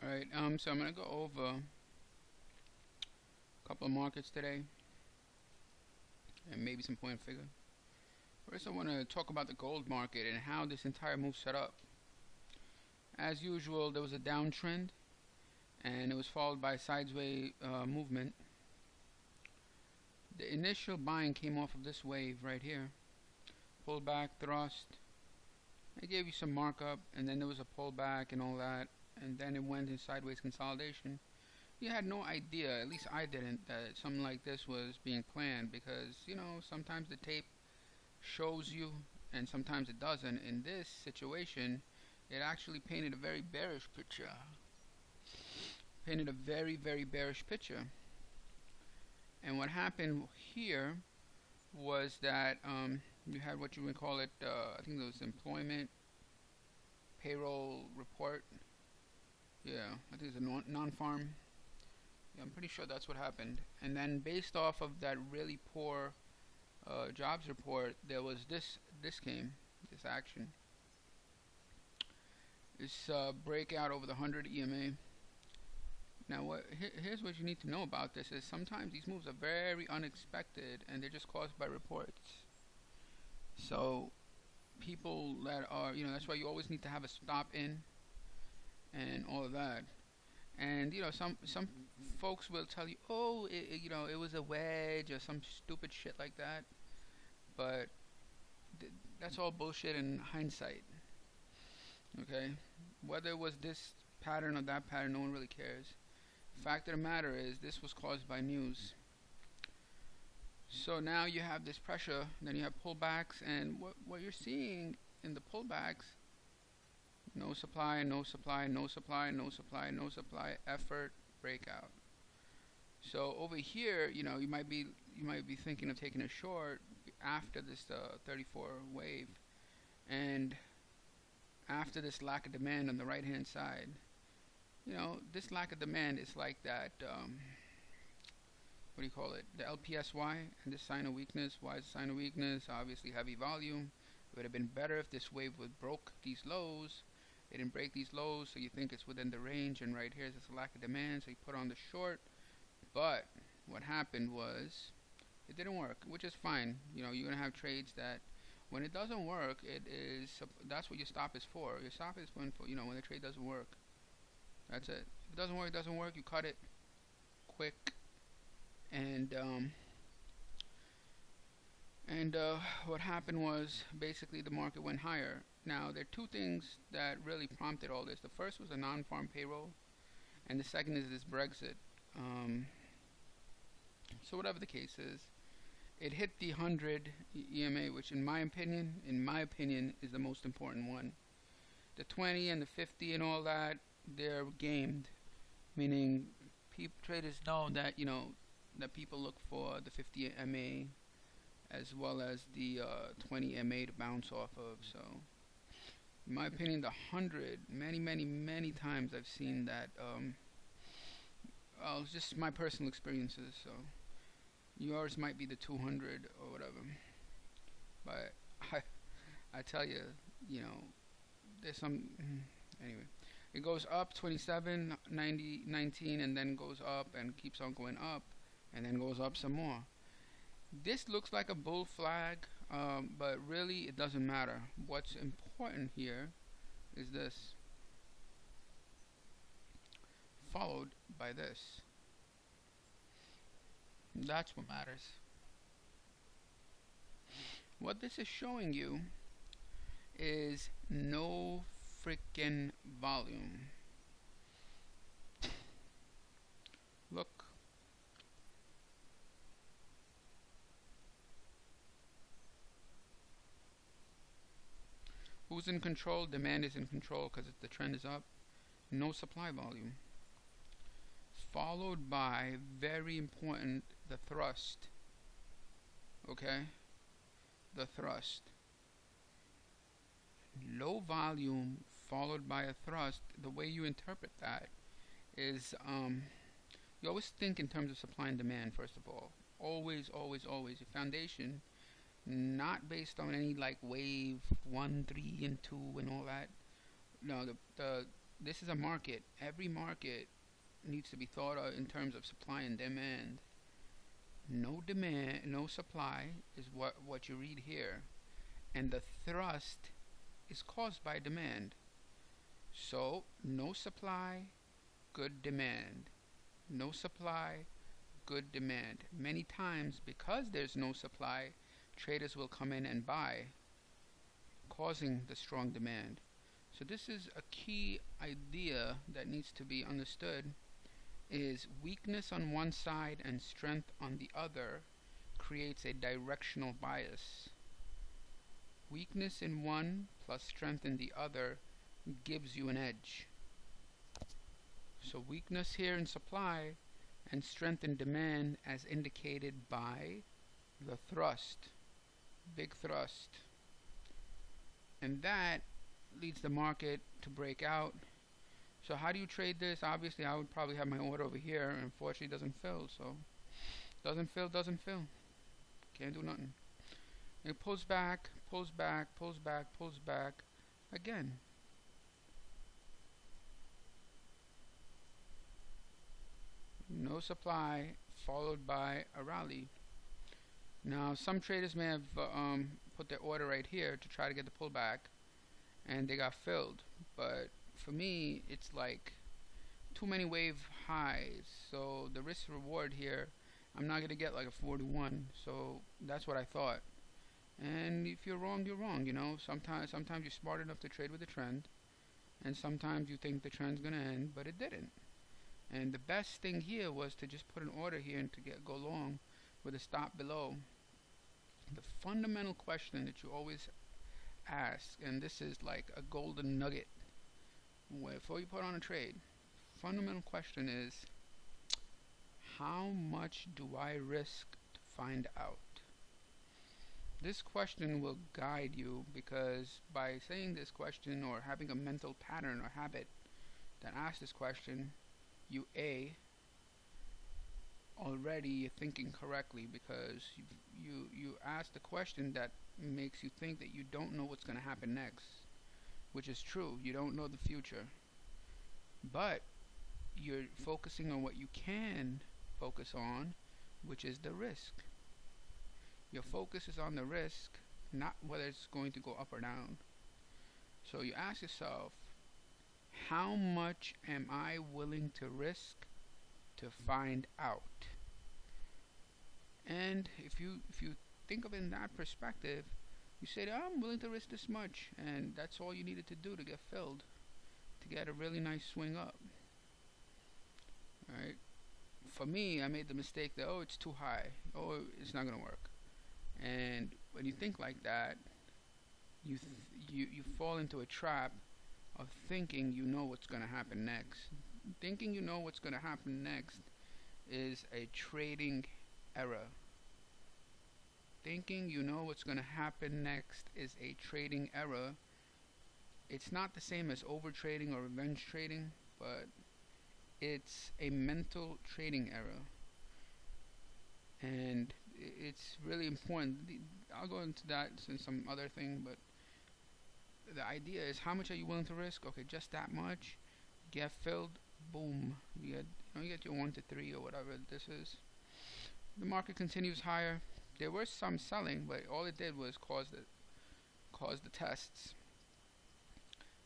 Alright, so I'm gonna go over a couple of markets today and maybe some point figure. First, I want to talk about the gold market and how this entire move set up. As usual, there was a downtrend and it was followed by a sideways movement. The initial buying came off of this wave right here. Pullback, thrust. It gave you some markup, and then there was a pullback and all that, and then it went in sideways consolidation. You had no idea, at least I didn't, that something like this was being planned, because sometimes the tape shows you and sometimes it doesn't. In this situation, it actually painted a very bearish picture. Painted a very, very bearish picture. And what happened here was that you had what you would call it, I think it was employment payroll report. Yeah, I think it's a non-farm. Yeah, I'm pretty sure that's what happened. And then based off of that really poor jobs report, there was this action. This breakout over the 100 EMA. Now, here's what you need to know about this is sometimes these moves are very unexpected and they're just caused by reports. So people that are, that's why you always need to have a stop in and all of that. And some folks will tell you, oh, it was a wedge or some stupid shit like that. But that's all bullshit in hindsight. Okay, whether it was this pattern or that pattern, no one really cares. Fact of the matter is, this was caused by news. So now you have this pressure, then you have pullbacks, and what you're seeing in the pullbacks, no supply, no supply, no supply, no supply, no supply, effort, breakout. So over here, you might be thinking of taking a short after this 34 wave, and after this lack of demand on the right hand side. This lack of demand is like that, what do you call it, the LPSY, and this sign of weakness. Why is a sign of weakness? Obviously heavy volume. It would have been better if this wave would broke these lows. It didn't break these lows, so you think it's within the range, and right here is this lack of demand, so you put on the short. But what happened was it didn't work, which is fine. You're gonna have trades that when it doesn't work, that's what your stop is for. Your stop is when when the trade doesn't work. That's it. If it doesn't work, you cut it quick. And what happened was basically the market went higher. Now there are two things that really prompted all this. The first was a non-farm payroll, and the second is this Brexit. So whatever the case is, it hit the 100 EMA, which in my opinion, is the most important one. The 20 and the 50 and all that, they're gamed, meaning traders know that that people look for the 50 MA as well as the 20 MA to bounce off of. So in my opinion, the 100, many times I've seen that. It's just my personal experiences. So yours might be the 200 or whatever, but I tell you, there's some anyway. It goes up 27, 90, 19, and then goes up and keeps on going up, and then goes up some more. This looks like a bull flag, but really it doesn't matter. What's important here is this, followed by this. That's what matters. What this is showing you is no freaking volume. Look. Who's in control? Demand is in control because the trend is up. No supply volume. Followed by, very important, the thrust. Okay? The thrust. Low volume followed by a thrust. The way you interpret that is you always think in terms of supply and demand. First of all, always your foundation, not based on any like wave 1, 3 and 2 and all that. No, this is a market. Every market needs to be thought of in terms of supply and demand. No demand, no supply is what you read here, and the thrust is caused by demand. So no supply, good demand. No supply, good demand. Many times, because there's no supply, traders will come in and buy, causing the strong demand. So this is a key idea that needs to be understood, is weakness on one side and strength on the other creates a directional bias. Weakness in one plus strength in the other gives you an edge. So weakness here in supply and strength in demand as indicated by the thrust, big thrust. And that leads the market to break out. So how do you trade this? Obviously I would probably have my order over here. Unfortunately it doesn't fill, so doesn't fill. Can't do nothing. It pulls back, pulls back, pulls back, pulls back again. No supply followed by a rally. Now some traders may have put their order right here to try to get the pullback, and they got filled. But for me, it's like too many wave highs. So the risk reward here, I'm not gonna get like a 4-1. So that's what I thought. And if you're wrong, you're wrong. You know, sometimes you're smart enough to trade with the trend, and sometimes you think the trend's gonna end, but it didn't. And the best thing here was to just put an order here and to go long with a stop below. The fundamental question that you always ask, and this is like a golden nugget before you put on a trade, fundamental question is, how much do I risk to find out? This question will guide you, because by saying this question or having a mental pattern or habit that asks this question, you already you're thinking correctly, because you ask the question that makes you think that you don't know what's going to happen next, which is true. You don't know the future, but you're focusing on what you can focus on, which is the risk. Your focus is on the risk, not whether it's going to go up or down. So you ask yourself, how much am I willing to risk to find out? And if you think of it in that perspective, you say, I'm willing to risk this much, and that's all you needed to do to get filled, to get a really nice swing up. Alright? For me, I made the mistake that, it's too high, it's not gonna work. And when you think like that, you fall into a trap of thinking you know what's going to happen next. Thinking you know what's going to happen next is a trading error. Thinking you know what's going to happen next is a trading error. It's not the same as overtrading or revenge trading, but it's a mental trading error. And it's really important. I'll go into that in some other thing, but the idea is, how much are you willing to risk? Okay, just that much. Get filled, boom. You get your 1 to 3 or whatever this is. The market continues higher. There was some selling, but all it did was cause the tests.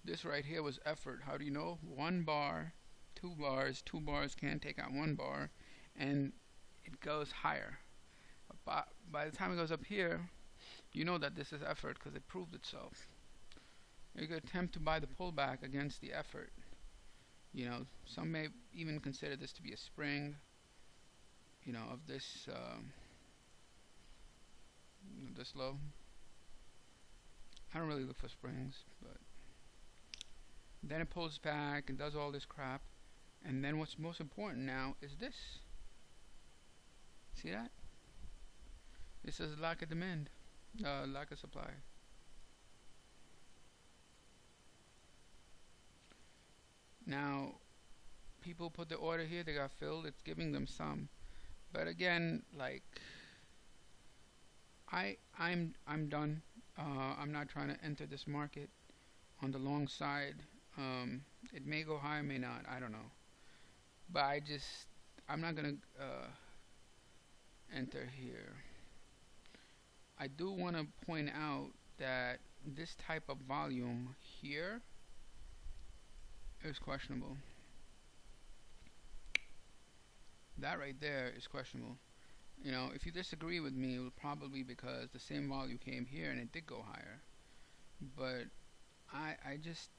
This right here was effort. How do you know? 1 bar, 2 bars, 2 bars can't take out 1 bar, and it goes higher. By the time it goes up here, you know that this is effort because it proved itself. You could attempt to buy the pullback against the effort. Some may even consider this to be a spring, of this this low. I don't really look for springs, but then it pulls back and does all this crap, and then what's most important now is this. See that? This is lack of demand, lack of supply. Now, people put the order here, they got filled, it's giving them some. But again, like, I'm done. I'm not trying to enter this market on the long side. It may go high, may not. I don't know. But I'm not gonna enter here. I do want to point out that this type of volume here is questionable. That right there is questionable. You know, if you disagree with me, it will probably because the same volume came here and it did go higher. But I just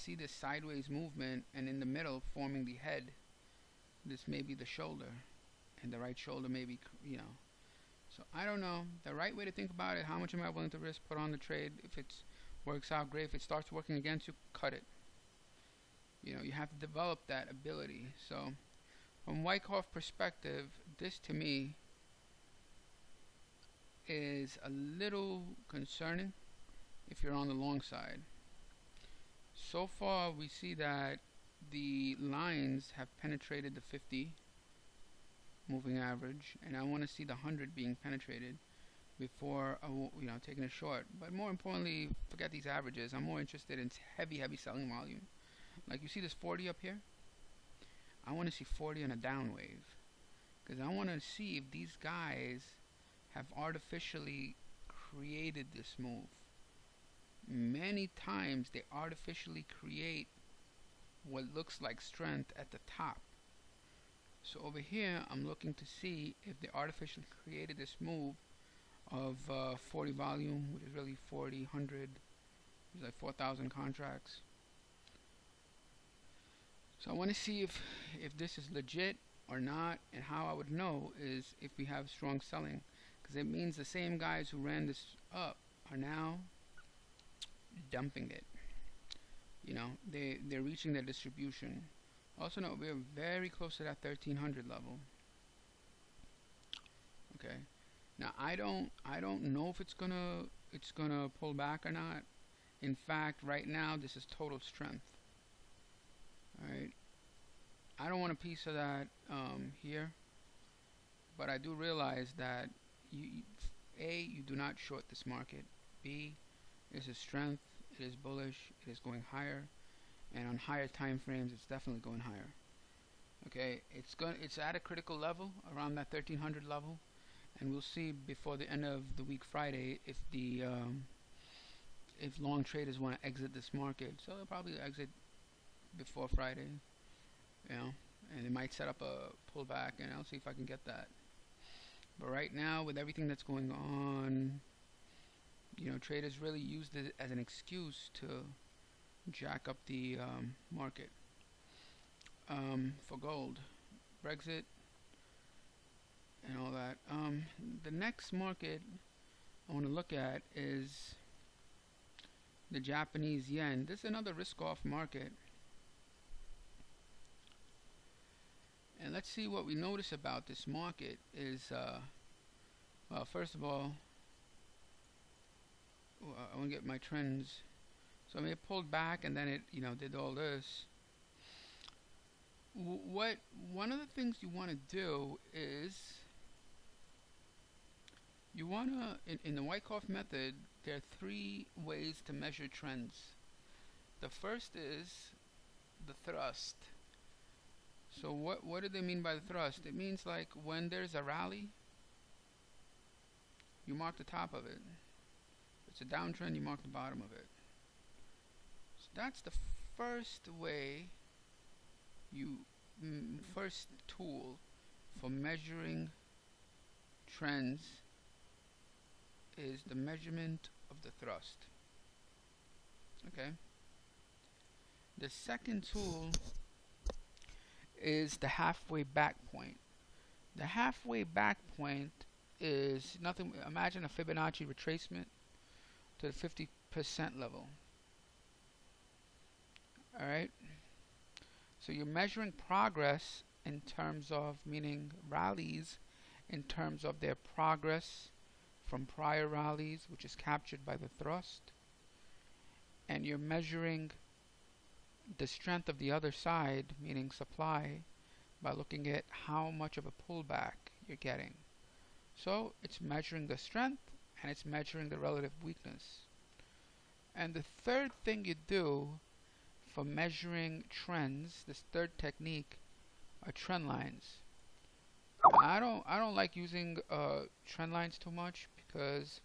see this sideways movement, and in the middle forming the head. This may be the shoulder, and the right shoulder may be, you know. So I don't know. The right way to think about it: how much am I willing to risk? Put on the trade. If it works out, great. If it starts working against you, cut it. You know, you have to develop that ability. So, from Wyckoff perspective, this to me is a little concerning if you're on the long side. So far, we see that the lines have penetrated the 50 moving average, and I want to see the 100 being penetrated before taking a short. But more importantly, forget these averages. I'm more interested in heavy selling volume. Like you see this 40 up here. I want to see 40 on a down wave, because I want to see if these guys have artificially created this move. Many times they artificially create what looks like strength at the top. So over here I'm looking to see if they artificially created this move of 40 volume, which is really 40, 100, it's like 4,000 contracts. So I want to see if this is legit or not, and how I would know is if we have strong selling, because it means the same guys who ran this up are now dumping it. You know, they're reaching their distribution. Also note we're very close to that 1300 level. Okay. Now I don't know if it's gonna pull back or not. In fact, right now this is total strength. Alright. I don't want a piece of that here, but I do realize that you do not short this market. B, this is strength. It is bullish. It is going higher, and on higher time frames, it's definitely going higher. Okay, it's at a critical level around that 1300 level, and we'll see before the end of the week Friday if the if long traders want to exit this market. So they'll probably exit before Friday, you know, and they might set up a pullback, and I'll see if I can get that. But right now, with everything that's going on, you know, traders really used it as an excuse to jack up the market. For gold, Brexit, and all that. The next market I want to look at is the Japanese yen. This is another risk-off market. And let's see what we notice about this market is, well, first of all, I want to get my trends. So I mean, it pulled back and then it, you know, did all this. One of the things you want to do is you want to, in the Wyckoff method, there are 3 ways to measure trends. The first is the thrust. So what do they mean by the thrust? It means like when there's a rally, you mark the top of it. If it's a downtrend, you mark the bottom of it. So that's the first way first tool for measuring trends is the measurement of the thrust. Okay. The second tool is the halfway back point. The halfway back point is nothing. Imagine a Fibonacci retracement to the 50% level. Alright? So you're measuring progress in terms of, meaning rallies, in terms of their progress from prior rallies, which is captured by the thrust. And you're measuring the strength of the other side, meaning supply, by looking at how much of a pullback you're getting. So it's measuring the strength and it's measuring the relative weakness. And the third thing you do for measuring trends, this third technique, are trend lines. I don't like using trend lines too much, because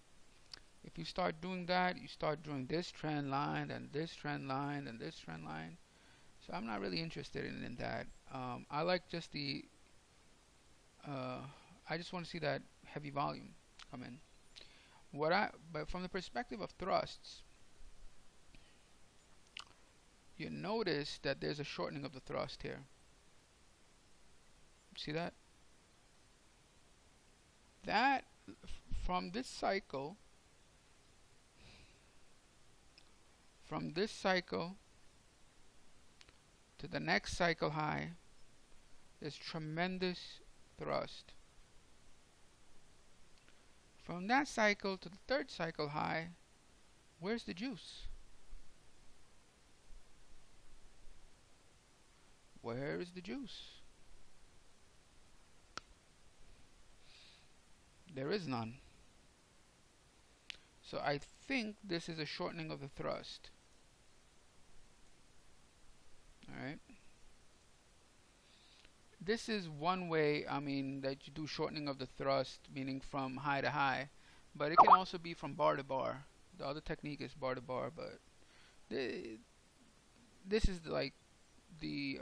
if you start doing that, you start doing this trend line and this trend line and this trend line. So I'm not really interested in that. I like just uh, I just want to see that heavy volume come in. But from the perspective of thrusts, you notice that there's a shortening of the thrust here. See that? That from this cycle to the next cycle high, there's tremendous thrust. From that cycle to the third cycle high, where's the juice? Where is the juice? There is none. So I think this is a shortening of the thrust. Alright. This is one way, I mean, that you do shortening of the thrust, meaning from high to high. But it can also be from bar to bar. The other technique is bar to bar, but this is like the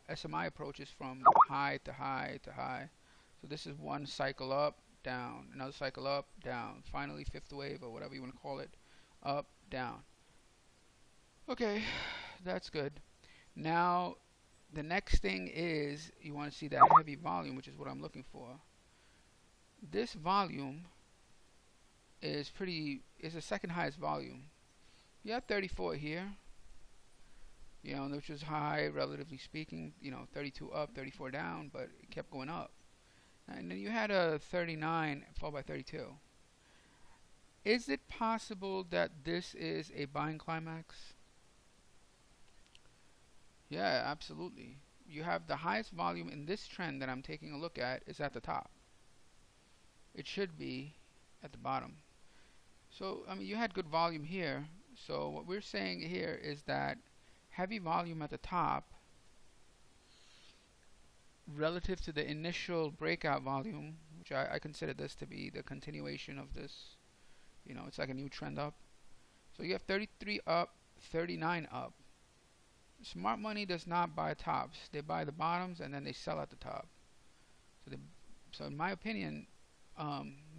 SMI approach is from high to high to high. So this is one cycle up, down, another cycle up, down, finally fifth wave or whatever you want to call it, up, down. Okay, that's good. Now the next thing is you want to see that heavy volume, which is what I'm looking for. This volume is the second highest volume. You have 34 here, you know, which is high relatively speaking, you know, 32 up, 34 down, but it kept going up. And then you had a 39 followed by 32. Is it possible that this is a buying climax? Yeah, absolutely. You have the highest volume in this trend that I'm taking a look at is at the top. It should be at the bottom. So, I mean, you had good volume here. So what we're saying here is that heavy volume at the top relative to the initial breakout volume, which I consider this to be the continuation of this, you know, it's like a new trend up. So you have 33 up, 39 up. Smart money does not buy tops. They buy the bottoms and then they sell at the top. So in my opinion,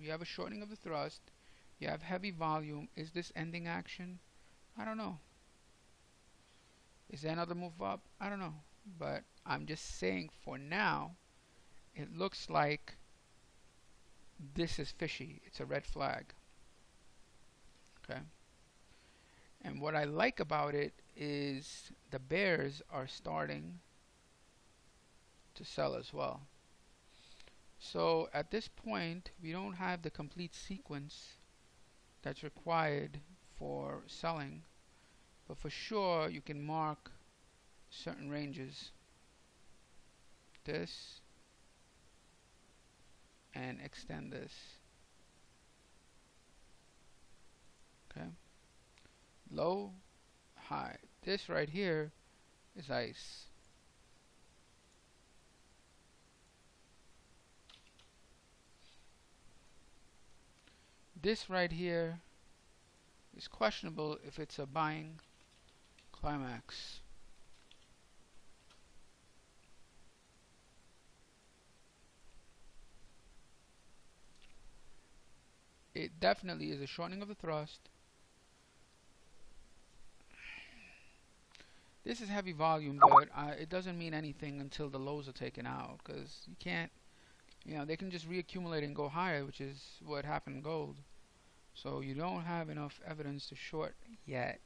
you have a shortening of the thrust. You have heavy volume. Is this ending action? I don't know. Is there another move up? I don't know. But I'm just saying for now, it looks like this is fishy. It's a red flag. Okay. And what I like about it is the bears are starting to sell as well. So at this point, we don't have the complete sequence that's required for selling, but for sure you can mark certain ranges, this, and extend this. Okay. Low, high. This right here is ice. This right here is questionable if it's a buying climax. It definitely is a shortening of the thrust. This is heavy volume, but it doesn't mean anything until the lows are taken out, because you can't, you know, they can just reaccumulate and go higher, which is what happened in gold. So you don't have enough evidence to short yet.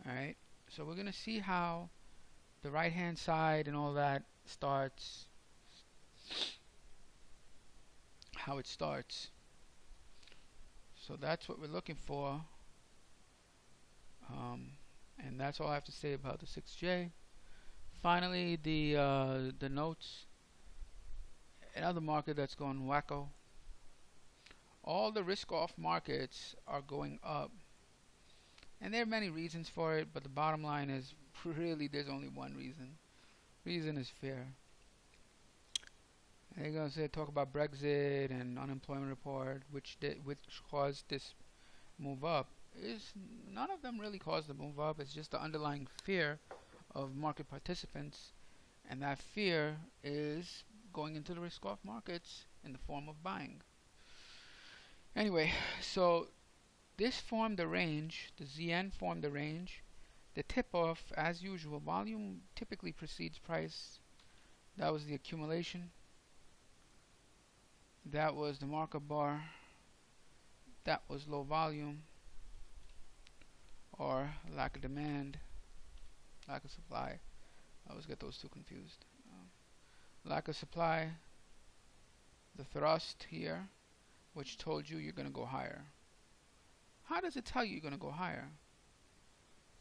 Alright, so we're going to see how the right hand side and all that starts, how it starts. So that's what we're looking for. And that's all I have to say about the 6J. Finally, the notes. Another market that's going wacko. All the risk-off markets are going up. And there are many reasons for it, but the bottom line is really there's only one reason. Reason is fear. And they're gonna say talk about Brexit and unemployment report, which caused this move up. Is none of them really caused the move up. It's just the underlying fear of market participants, and that fear is going into the risk-off markets in the form of buying. Anyway, so this formed a range. The ZN formed a range. The tip-off, as usual, volume typically precedes price. That was the accumulation. That was the markup bar. That was low volume or lack of demand, lack of supply. I always get those two confused. Lack of supply, the thrust here, which told you you're going to go higher. How does it tell you you're going to go higher?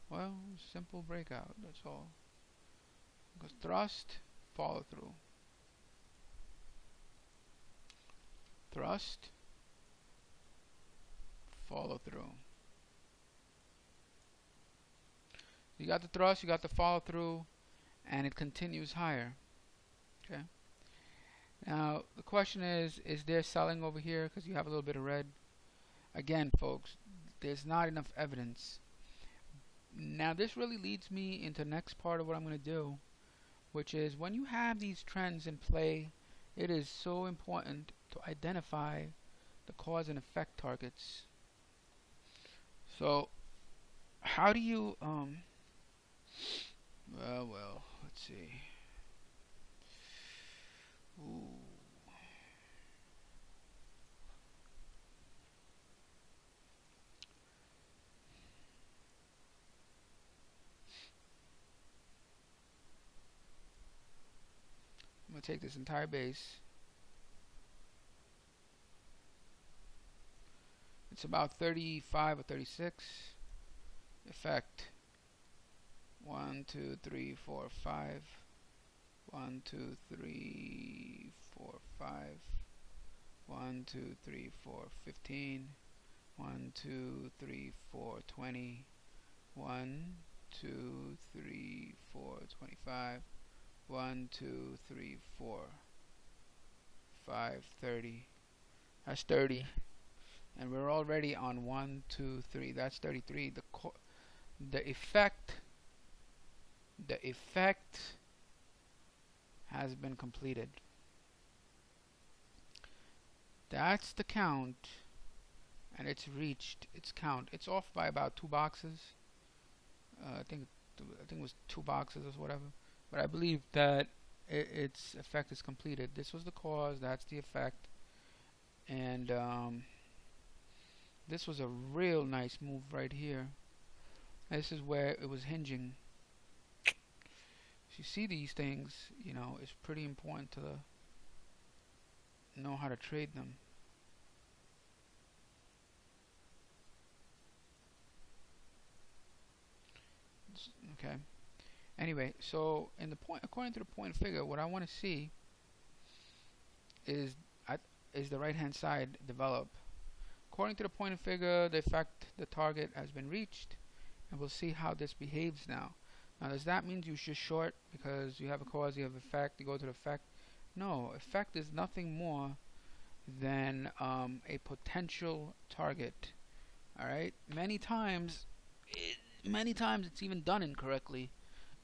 Well, simple breakout, that's all. Because thrust, follow through. Thrust, follow through. You got the thrust, you got the follow through, and it continues higher. Okay. Now the question is there selling over here because you have a little bit of red? Again, folks, there's not enough evidence. Now this really leads me into the next part of what I'm going to do, which is when you have these trends in play, it is so important to identify the cause and effect targets. So how do you well, let's see. Ooh. I'm going to take this entire base. It's about 35 or 36. Effect. 1, 2, 3, 4, 5. 1, 2, 3, 4, 5. 1, 2, 3, 4, 15. 1, 2, 3, 4, 20. 1, 2, 3, 4, 25. 1, 2, 3, 4, 5, 30. That's 30. And we're already on 1, 2, 3. That's 33. The effect has been completed. That's the count, and it's reached its count. It's off by about 2 boxes. I think it was 2 boxes or whatever. But I believe that its effect is completed. This was the cause. That's the effect. And this was a real nice move right here. This is where it was hinging. If you see these things, you know, it's pretty important to know how to trade them. Okay. Anyway, so in the point, according to the point figure, what I want to see is the right hand side develop. According to the point figure, the effect, the target has been reached, and we'll see how this behaves now. Now, does that mean you should short because you have a cause, you have effect, you go to the effect? No, effect is nothing more than a potential target. All right. Many times it's even done incorrectly.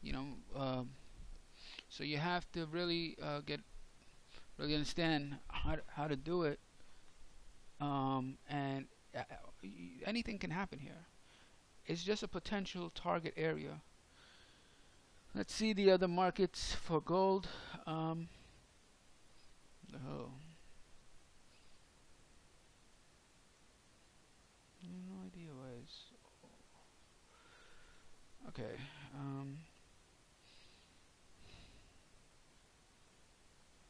You know, so you have to really really understand how to do it. And anything can happen here. It's just a potential target area. Let's see the other markets for gold. Oh. No idea why it's okay.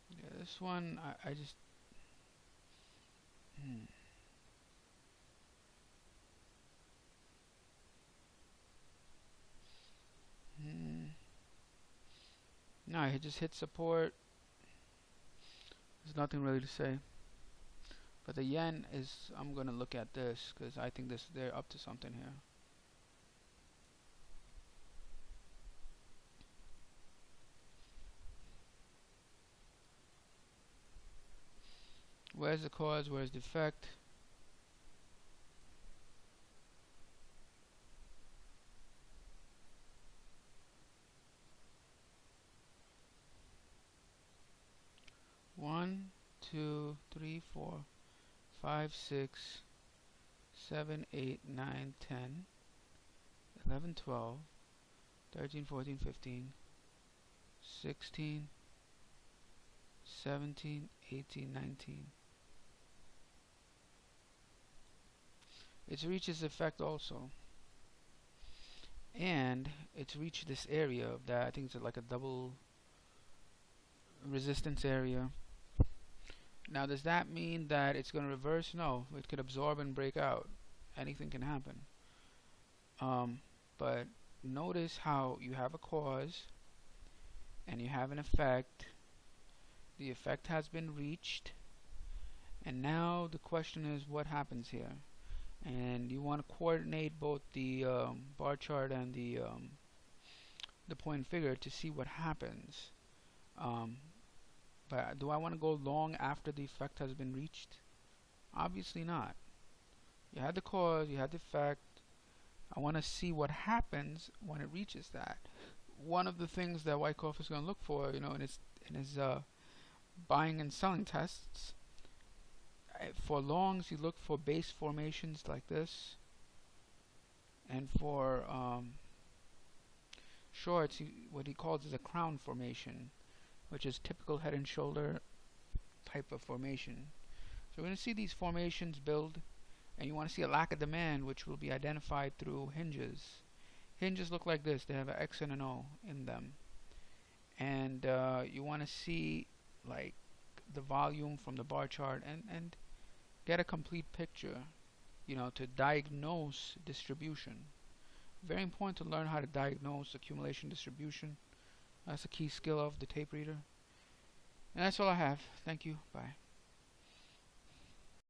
Yeah, this one I just no, it just hit support. There's nothing really to say. But the yen is, I'm gonna look at this because I think they're up to something here. where's the cause, where's the effect? One, two, three, 4, 5, 6, 7, 8, 9, 10, 11, 12, 13, 14, 15, 16, 17, 18, 19. It's reached its effect also. And it's reached this area of that, I think it's like a double resistance area. Now does that mean that it's going to reverse? No, it could absorb and break out. Anything can happen. But notice how you have a cause and you have an effect. The effect has been reached, and now the question is what happens here. And you want to coordinate both the bar chart and the point figure to see what happens. But do I want to go long after the effect has been reached? Obviously not. You had the cause, you had the effect. I want to see what happens when it reaches that. One of the things that Wyckoff is going to look for, in his buying and selling tests, for longs you look for base formations like this, and for shorts what he calls is a crown formation, which is typical head and shoulder type of formation. So we're going to see these formations build, and you want to see a lack of demand, which will be identified through hinges. Hinges look like this. They have an X and an O in them, and you want to see like the volume from the bar chart and get a complete picture, to diagnose distribution. Very important to learn how to diagnose accumulation distribution. That's a key skill of the tape reader. And that's all I have. Thank you. Bye.